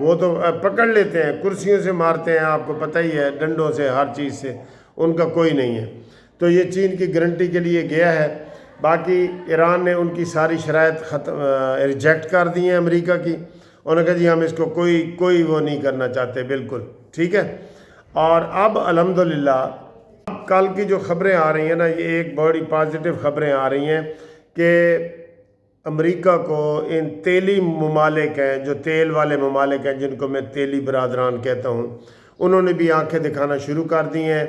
وہ تو پکڑ لیتے ہیں، کرسیوں سے مارتے ہیں، آپ کو پتہ ہی ہے، ڈنڈوں سے، ہر چیز سے، ان کا کوئی نہیں ہے۔ تو یہ چین کی گارنٹی کے لیے گیا ہے۔ باقی ایران نے ان کی ساری شرائط ریجیکٹ کر دی ہیں امریکہ کی، انہوں نے کہا جی ہم اس کو کوئی وہ نہیں کرنا چاہتے، بالکل ٹھیک ہے۔ اور اب الحمدللہ کل کی جو خبریں آ رہی ہیں نا، یہ ایک بڑی پازیٹیو خبریں آ رہی ہیں کہ امریکہ کو ان تیلی ممالک ہیں، جو تیل والے ممالک ہیں، جن کو میں تیلی برادران کہتا ہوں، انہوں نے بھی آنکھیں دکھانا شروع کر دی ہیں،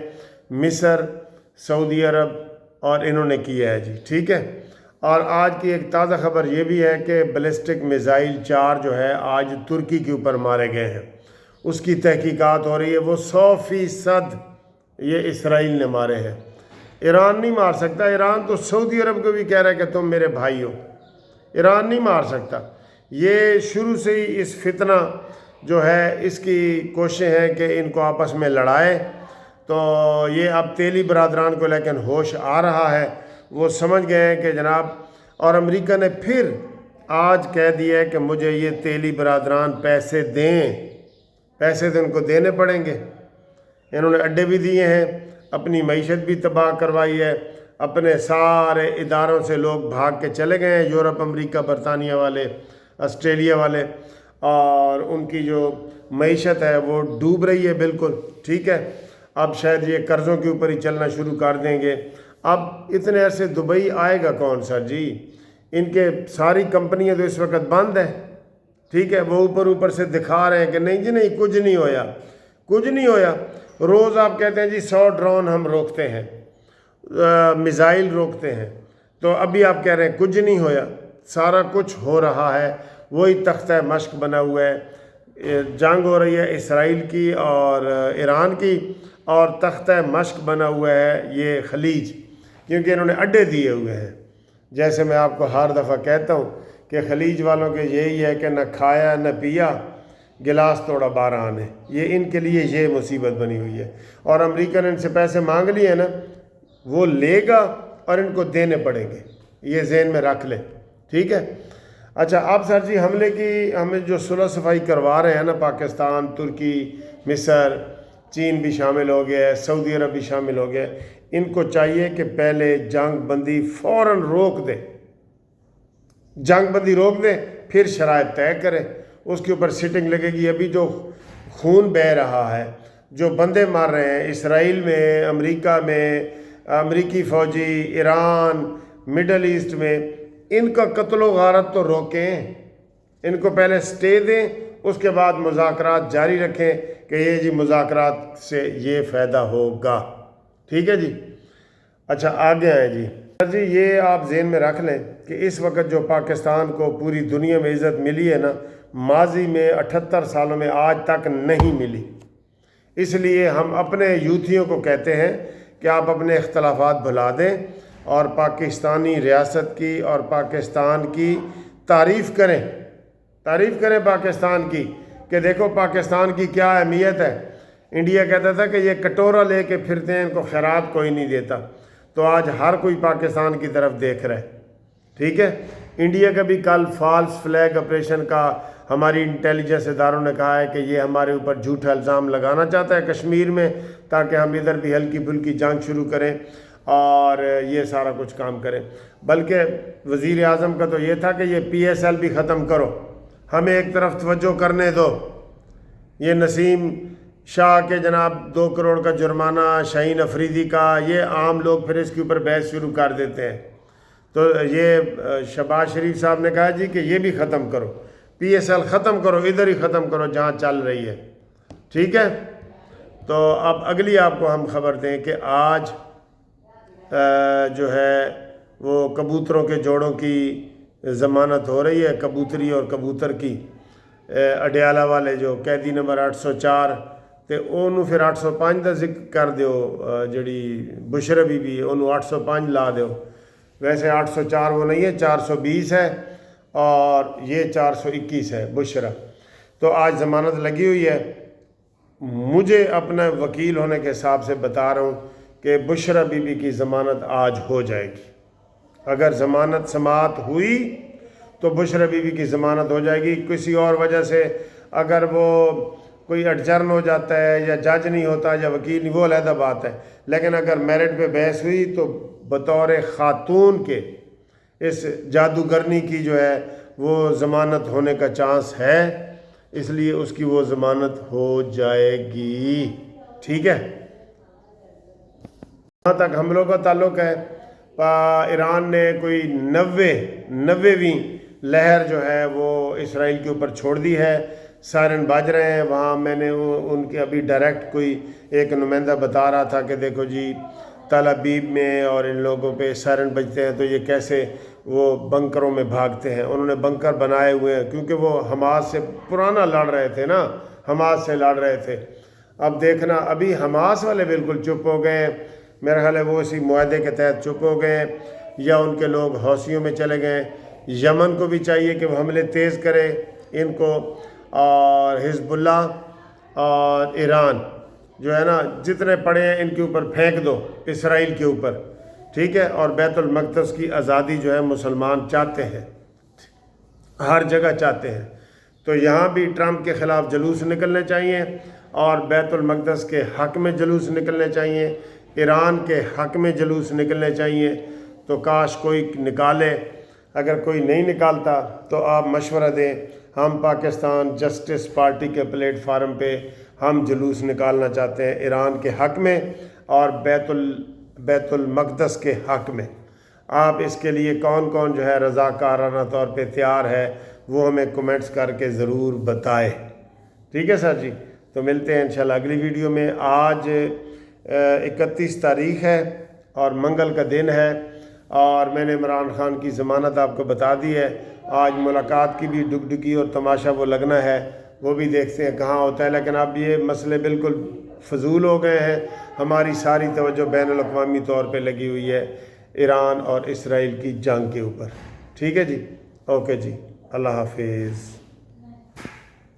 مصر، سعودی عرب، اور انہوں نے کیا ہے جی، ٹھیک ہے۔ اور آج کی ایک تازہ خبر یہ بھی ہے کہ بیلسٹک میزائل 4 جو ہے آج ترکی کے اوپر مارے گئے ہیں، اس کی تحقیقات ہو رہی ہے، وہ 100% یہ اسرائیل نے مارے ہیں، ایران نہیں مار سکتا۔ ایران تو سعودی عرب کو بھی کہہ رہا ہے کہ تم میرے بھائی ہو، ایران نہیں مار سکتا۔ یہ شروع سے ہی اس فتنہ جو ہے اس کی کوششیں ہیں کہ ان کو آپس میں لڑائے، تو یہ اب تیلی برادران کو لیکن ہوش آ رہا ہے، وہ سمجھ گئے ہیں کہ جناب، اور امریکہ نے پھر آج کہہ دیا ہے کہ مجھے یہ تیلی برادران پیسے دیں، پیسے تو ان کو دینے پڑیں گے۔ انہوں نے اڈے بھی دیے ہیں، اپنی معیشت بھی تباہ کروائی ہے، اپنے سارے اداروں سے لوگ بھاگ کے چلے گئے ہیں، یورپ، امریکہ، برطانیہ والے، آسٹریلیا والے، اور ان کی جو معیشت ہے وہ ڈوب رہی ہے بالکل، ٹھیک ہے۔ اب شاید یہ قرضوں کے اوپر ہی چلنا شروع کر دیں گے۔ اب اتنے عرصے دبئی آئے گا کون سر جی؟ ان کے ساری کمپنیاں تو اس وقت بند ہیں، ٹھیک ہے۔ وہ اوپر سے دکھا رہے ہیں کہ نہیں جی نہیں، کچھ نہیں ہویا، کچھ نہیں ہویا۔ روز آپ کہتے ہیں جی 100 ڈرون ہم روکتے ہیں، میزائل روکتے ہیں، تو ابھی آپ کہہ رہے ہیں کچھ نہیں ہویا۔ سارا کچھ ہو رہا ہے، وہی تختہ مشق بنا ہوا ہے، جنگ ہو رہی ہے اسرائیل کی اور ایران کی، اور تختہ مشق بنا ہوا ہے یہ خلیج، کیونکہ انہوں نے اڈے دیے ہوئے ہیں۔ جیسے میں آپ کو ہر دفعہ کہتا ہوں کہ خلیج والوں کے یہی ہے کہ نہ کھایا نہ پیا، گلاس توڑا 12 آنے، یہ ان کے لیے یہ مصیبت بنی ہوئی ہے۔ اور امریکہ نے ان سے پیسے مانگ لیے ہیں نا، وہ لے گا اور ان کو دینے پڑیں گے، یہ ذہن میں رکھ لیں، ٹھیک ہے۔ اچھا اب سر جی حملے کی ہمیں جو صلح صفائی کروا رہے ہیں نا، پاکستان، ترکی، مصر، چین بھی شامل ہو گیا ہے، سعودی عرب بھی شامل ہو گیا ہے، ان کو چاہیے کہ پہلے جنگ بندی فوراً روک دے، جنگ بندی روک دے، پھر شرائط طے کرے، اس کے اوپر سٹنگ لگے گی۔ ابھی جو خون بہہ رہا ہے، جو بندے مار رہے ہیں اسرائیل میں، امریکہ میں، امریکی فوجی، ایران، مڈل ایسٹ میں، ان کا قتل و غارت تو روکیں، ان کو پہلے سٹے دیں، اس کے بعد مذاکرات جاری رکھیں کہ یہ جی مذاکرات سے یہ فائدہ ہوگا، ٹھیک ہے جی۔ اچھا آگے آئیں جی جی، یہ آپ ذہن میں رکھ لیں کہ اس وقت جو پاکستان کو پوری دنیا میں عزت ملی ہے نا، ماضی میں 78 سالوں میں آج تک نہیں ملی۔ اس لیے ہم اپنے یوتھیوں کو کہتے ہیں کہ آپ اپنے اختلافات بھلا دیں اور پاکستانی ریاست کی اور پاکستان کی تعریف کریں پاکستان کی، کہ دیکھو پاکستان کی کیا اہمیت ہے۔ انڈیا کہتا تھا کہ یہ کٹورا لے کے پھرتے ہیں، ان کو خیرات کوئی نہیں دیتا، تو آج ہر کوئی پاکستان کی طرف دیکھ رہا ہے، ٹھیک ہے۔ انڈیا کا بھی کل فالس فلیگ آپریشن کا ہماری انٹیلیجنس اداروں نے کہا ہے کہ یہ ہمارے اوپر جھوٹا الزام لگانا چاہتا ہے کشمیر میں، تاکہ ہم ادھر بھی ہلکی پھلکی جنگ شروع کریں اور یہ سارا کچھ کام کریں۔ بلکہ وزیر اعظم کا تو یہ تھا کہ یہ PSL بھی ختم کرو، ہمیں ایک طرف توجہ کرنے دو۔ یہ نسیم شاہ کے جناب 2 کروڑ کا جرمانہ، شاہین افریدی کا، یہ عام لوگ پھر اس کے اوپر بحث شروع کر دیتے ہیں۔ تو یہ شہباز شریف صاحب نے کہا جی کہ یہ بھی ختم کرو، PSL ختم کرو، ادھر ہی ختم کرو جہاں چل رہی ہے، ٹھیک ہے۔ تو اب اگلی آپ کو ہم خبر دیں کہ آج جو ہے وہ کبوتروں کے جوڑوں کی ضمانت ہو رہی ہے، کبوتری اور کبوتر کی۔ اڈیالہ والے جو قیدی نمبر 804 تے انہوں پھر 805 کا ذکر کر دیو، جڑی بشرا بی بی انہوں 805 لا دیو۔ ویسے 804 وہ نہیں ہے، 420 ہے اور یہ 421 ہے بشرا۔ تو آج ضمانت لگی ہوئی ہے۔ مجھے اپنا وکیل ہونے کے حساب سے بتا رہا ہوں کہ بشرا بی بی کی ضمانت آج ہو جائے گی۔ اگر ضمانت سماعت ہوئی تو بشرا بی بی کی ضمانت ہو جائے گی۔ کسی اور وجہ سے اگر وہ کوئی اڈجرن ہو جاتا ہے یا جج نہیں ہوتا یا وکیل نہیں، وہ علیحدہ بات ہے، لیکن اگر میرٹ پہ بحث ہوئی تو بطور خاتون کے اس جادوگرنی کی جو ہے وہ ضمانت ہونے کا چانس ہے، اس لیے اس کی وہ ضمانت ہو جائے گی، ٹھیک ہے۔ جہاں تک حملوں کا تعلق ہے، ایران نے کوئی 90ویں لہر جو ہے وہ اسرائیل کے اوپر چھوڑ دی ہے، سائرن بج رہے ہیں وہاں۔ میں نے ان کے ابھی ڈائریکٹ کوئی ایک نمائندہ بتا رہا تھا کہ دیکھو جی تل ابیب میں اور ان لوگوں پہ سائرن بجتے ہیں تو یہ کیسے وہ بنکروں میں بھاگتے ہیں۔ انہوں نے بنکر بنائے ہوئے ہیں کیونکہ وہ حماس سے پرانا لڑ رہے تھے نا، حماس سے لڑ رہے تھے۔ اب دیکھنا ابھی حماس والے بالکل چپ ہو گئے ہیں، میرا خیال ہے وہ اسی معاہدے کے تحت چپ ہو گئے ہیں، یا ان کے لوگ حوثیوں میں چلے گئے۔ یمن کو بھی چاہیے کہ وہ حملے تیز کرے ان کو، اور حزب اللہ اور ایران جو ہے نا جتنے پڑے ہیں ان کے اوپر پھینک دو، اسرائیل کے اوپر، ٹھیک ہے۔ اور بیت المقدس کی آزادی جو ہے مسلمان چاہتے ہیں، ہر جگہ چاہتے ہیں، تو یہاں بھی ٹرمپ کے خلاف جلوس نکلنے چاہیے اور بیت المقدس کے حق میں جلوس نکلنے چاہیے، ایران کے حق میں جلوس نکلنے چاہیے۔ تو کاش کوئی نکالے، اگر کوئی نہیں نکالتا تو آپ مشورہ دیں، ہم پاکستان جسٹس پارٹی کے پلیٹ فارم پہ ہم جلوس نکالنا چاہتے ہیں ایران کے حق میں اور بیت المقدس کے حق میں۔ آپ اس کے لیے کون کون جو ہے رضاکارانہ طور پہ تیار ہے وہ ہمیں کمنٹس کر کے ضرور بتائے، ٹھیک ہے سر جی۔ تو ملتے ہیں انشاءاللہ اگلی ویڈیو میں۔ آج 31 تاریخ ہے اور منگل کا دن ہے، اور میں نے عمران خان کی ضمانت آپ کو بتا دی ہے۔ آج ملاقات کی بھی ڈگڈگی اور تماشا وہ لگنا ہے، وہ بھی دیکھتے ہیں کہاں ہوتا ہے، لیکن اب یہ مسئلے بالکل فضول ہو گئے ہیں۔ ہماری ساری توجہ بین الاقوامی طور پہ لگی ہوئی ہے ایران اور اسرائیل کی جنگ کے اوپر، ٹھیک ہے جی، اوکے جی، اللہ حافظ۔